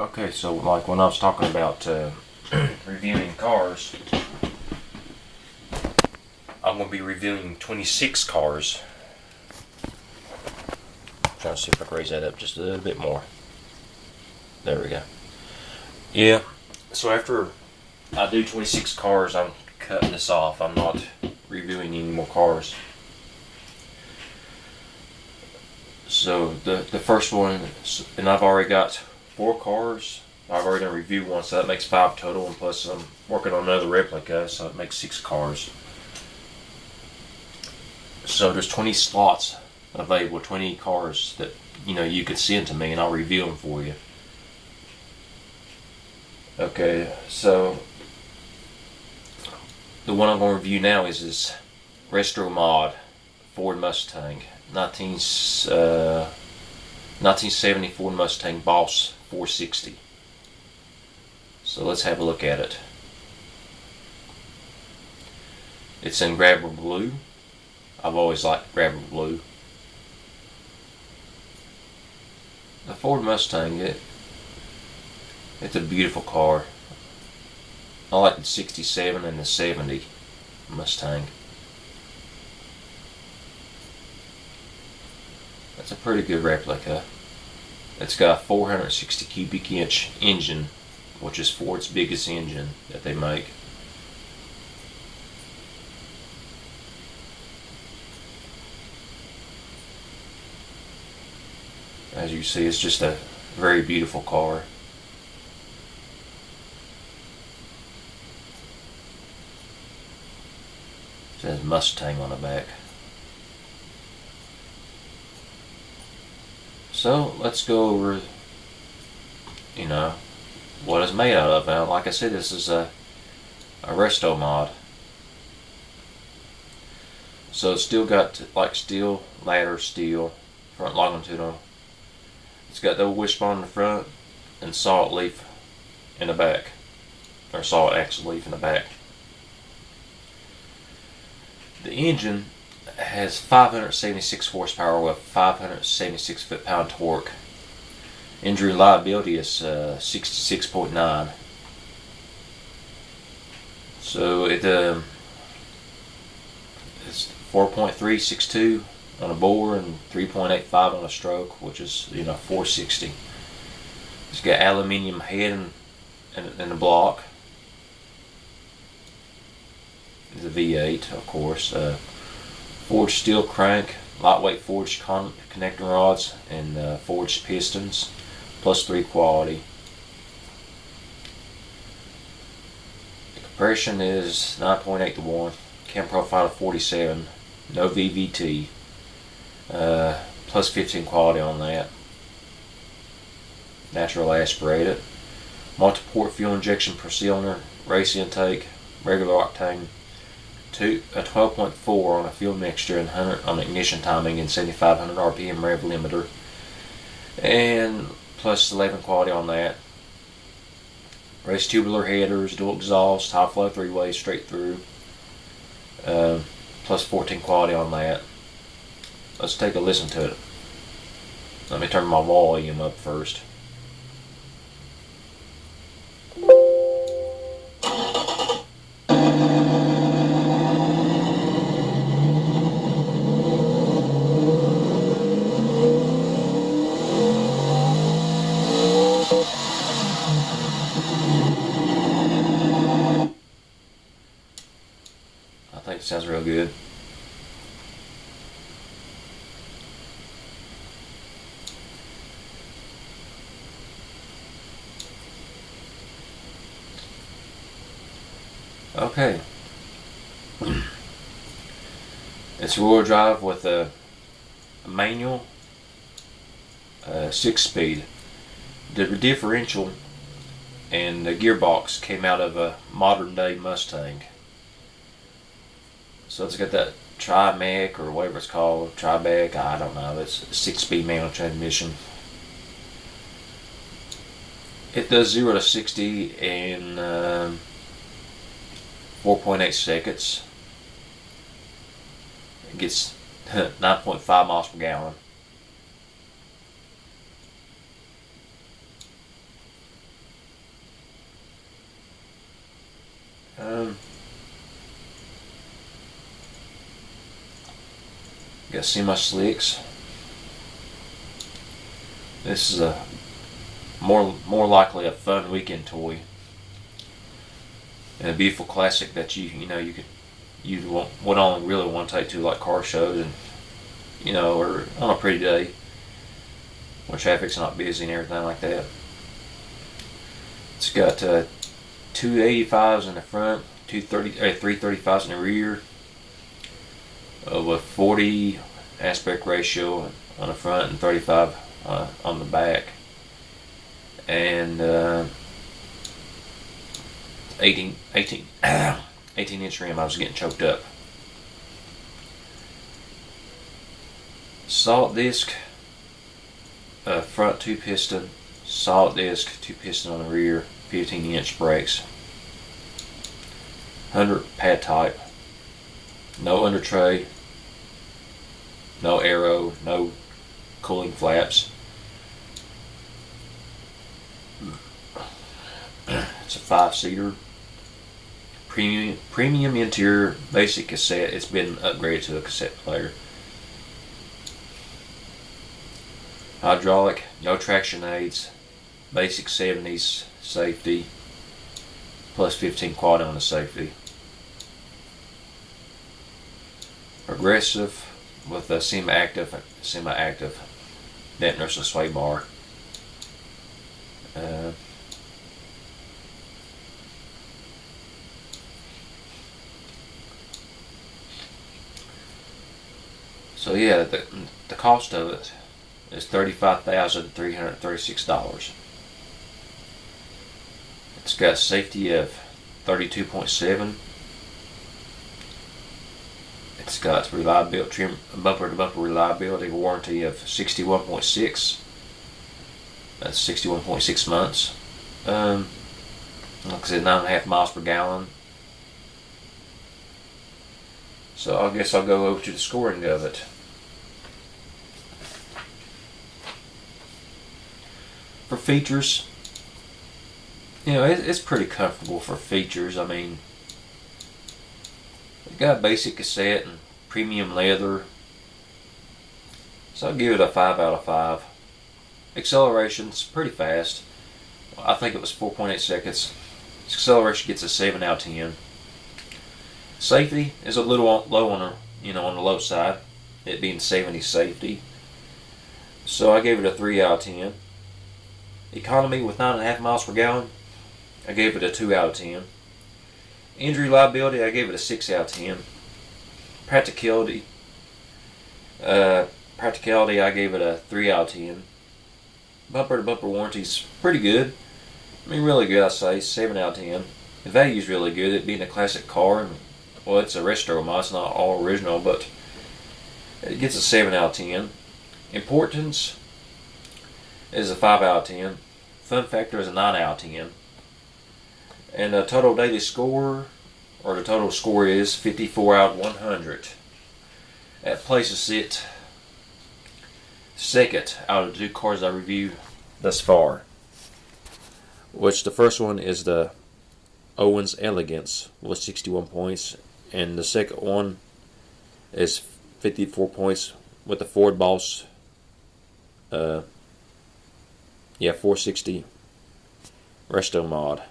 Okay, so like when I was talking about reviewing cars, I'm going to be reviewing 26 cars. Trying to see if I can raise that up just a little bit more. There we go. Yeah, so after I do 26 cars, I'm cutting this off. I'm not reviewing any more cars. So the first one, and I've already got 4 cars. I've already done review one, so that makes 5 total, and plus I'm working on another replica, so it makes 6 cars. So there's 20 slots available, 20 cars that you could send to me, and I'll review them for you. Okay, so the one I'm going to review now is this Retro Mod Ford Mustang 1970 Ford Mustang Boss 460. So let's have a look at it. It's in grabber blue. I've always liked grabber blue. The Ford Mustang, it's a beautiful car. I like the 67 and the 70 Mustang. That's a pretty good replica. It's got a 460 cubic inch engine, which is Ford's biggest engine that they make. As you see, it's just a very beautiful car. It says Mustang on the back. So let's go over, what it's made out of. Now, like I said, this is a resto mod. So it's still got like steel ladder, steel front longitudinal. It's got the wishbone in the front and salt leaf in the back, or salt axle leaf in the back. The engine has 576 horsepower with 576 foot-pound torque. Engine reliability is 66.9. So it's 4.362 on a bore and 3.85 on a stroke, which is 460. It's got aluminium head and the block. It's a V8, of course. Forged steel crank, lightweight forged connecting rods, and forged pistons, plus 3 quality. The compression is 9.8 to 1. Cam profile of 47. No VVT. Plus 15 quality on that. Natural aspirated. Multi-port fuel injection per cylinder. Race intake. Regular octane. A 12.4 on a fuel mixture and 100 on ignition timing and 7,500 RPM rev limiter. And plus 11 quality on that. Race tubular headers, dual exhaust, high flow 3-way straight through. Plus 14 quality on that. Let's take a listen to it. Let me turn my volume up first. I think it sounds real good. Okay. It's rear drive with a manual 6-speed. The differential and the gearbox came out of a modern day Mustang. So it's got that Tri-Mech or whatever it's called, Tri-Mech, I don't know. It's a 6-speed manual transmission. It does 0 to 60 in 4.8 seconds. It gets 9.5 miles per gallon. Got semi slicks. This is a more likely a fun weekend toy, and a beautiful classic that you would only really want to take to like car shows, and or on a pretty day when traffic's not busy and everything like that. It's got 285s in the front, 335s in the rear, with 40 aspect ratio on the front and 35 on the back, and 18 inch rim. I was getting choked up. Salt disc, front 2 piston, salt disc 2 piston on the rear, 15 inch brakes, 100 pad type, no under tray, no aero, no cooling flaps. It's a 5-seater, premium interior, basic cassette. It's been upgraded to a cassette player. Hydraulic, no traction aids, basic 70s safety, plus 15 quad on the safety. Progressive with a semi-active dampeners and sway bar. So yeah, the cost of it is $35,336. It's got safety of 32.7. It's got reliability, bumper-to-bumper reliability warranty of 61.6. That's 61.6 months. Like I said, 9.5 miles per gallon. So I guess I'll go over to the scoring of it. For features, it's pretty comfortable for features. I mean, it got basic cassette and premium leather, so I'll give it a 5 out of 5. Acceleration's pretty fast. I think it was 4.8 seconds. Acceleration gets a 7 out of 10. Safety is a little low on the low side, it being 70 safety. So I gave it a 3 out of 10. Economy with 9.5 miles per gallon, I gave it a 2 out of 10. Injury liability, I gave it a 6 out of 10. Practicality, I gave it a 3 out of 10. Bumper to bumper warranty's pretty good. I mean, really good, I'd say 7 out of 10. The value's really good. It being a classic car, and well, it's a retro mod. It's not all original, but it gets a 7 out of 10. Importance is a 5 out of 10. Fun factor is a 9 out of 10. And the total daily score, or the total score, is 54 out of 100. That places it second out of the 2 cars I reviewed thus far. Which the first one is the Owens Elegance with 61 points, and the second one is 54 points with the Ford Boss 460 Resto mod.